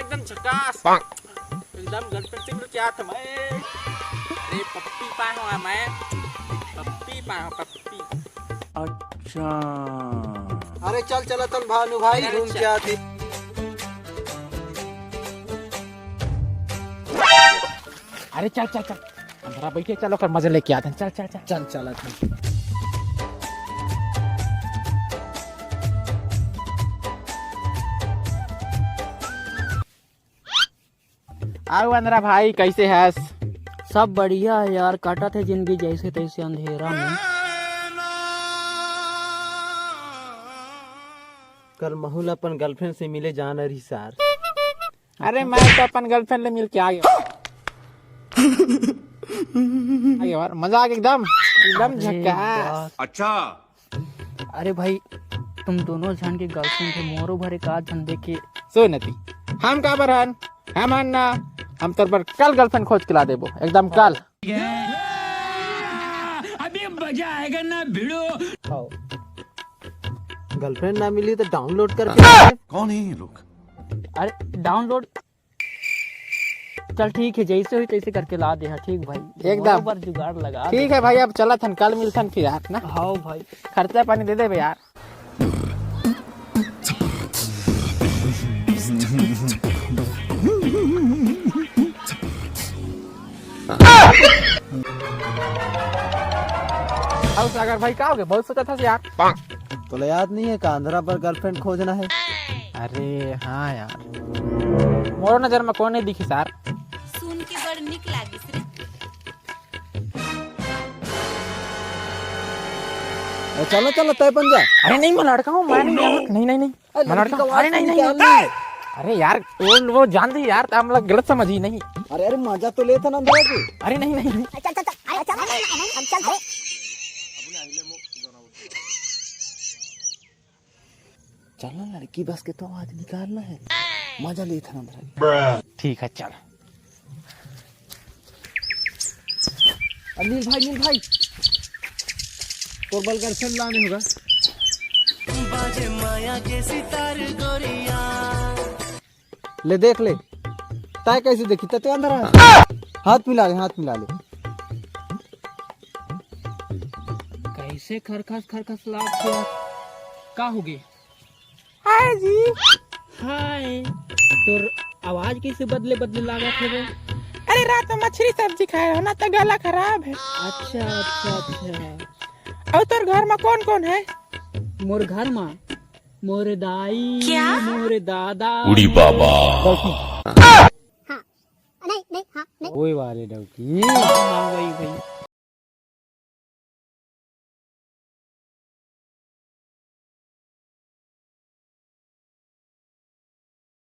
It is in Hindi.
एकदम झकास, एकदम गर्लफ्रेंड से क्या था मैं? अरे पप्पी पाया हुआ मैं, पप्पी पाया हूँ पप्पी। अच्छा अरे चल चला तुम भानु भाई घूम के आते। अरे चल चल चल अंदर बैठे, चलो कर मजे लेके आते हैं। चल चल चल चल चला था। आओ अंदरा भाई, कैसे है? सब बढ़िया है यार, काटा थे जिंदगी जैसे तैसे अंधेरा में। कल महूल अपन गर्लफ्रेंड से मिले जाना रही सार। अरे मैं तो अपन गर्लफ्रेंड से मिल के आ गया। यार मजाक एकदम एकदम झकास। अच्छा अरे भाई तुम दोनों जन के गर्लफ्रेंड थे, मोरो भरे का जन देखे। सुनती हम का बरहन हम ना, हम तोर पर कल गर्लफ्रेंड खोज के ला देबो, एकदम कल। अभी मजा आएगा ना भिड़ो। गर्लफ्रेंड ना मिली तो डाउनलोड करके। कौन है ये लोग? अरे डाउनलोड चल ठीक है, जैसे हुई तैसे करके ला दे। हाँ ठीक भाई, एकदम बार जुगाड़ लगा। ठीक है भाई, अब चला थन, कल मिलथन फिर यार ना। हाँ भाई खर्चा पानी दे दे यार। अब सागर भाई क्या हो गया? बहुत सोचा था यार। तो याद नहीं है कांधरा पर गर्लफ्रेंड खोजना है? अरे हाँ यार, मोरो नजर में कौन नहीं दिखी सर। सुन के बड़ निक लागिस रे। चलो चलो तय बन जा। अरे नहीं मैं लड़का हूँ, मैं नहीं नहीं नहीं मैं लड़का हूँ। अरे नहीं नहीं नहीं, अरे यार वो जान दी यार, हम लोग गलत समझी नहीं। अरे अरे मजा तो लेते ना अंदर के। अरे नहीं नहीं नहीं। चल चल चल, अरे चल हम चल। चलना लड़की बस के तो आवाज निकालना है, मजा लेते ना अंदर। ठीक है चल। नील भाई तो बल गर्लफ्रेंड लाने होगा। बाजे माया के सितार गोरिया ले देख ले, ताय कैसे देखी तो अंदर आ। हाथ मिला ले, हाथ मिला ले। कैसे खरखस लाग गया? का हो गए? हाय जी। हाय, तोर आवाज कैसे बदले बदले लागा थे रे? अरे रात में मछली सब्जी खाए हो ना, तो गला खराब है। अच्छा अच्छा अच्छा। और तोर घर में कौन कौन है? मोर घर में मोरे दाई, क्या? मोरे दादा, उड़ी बाबा। नहीं नहीं हाँ नहीं। ओए वाले डौकी। हाँ वही भाई।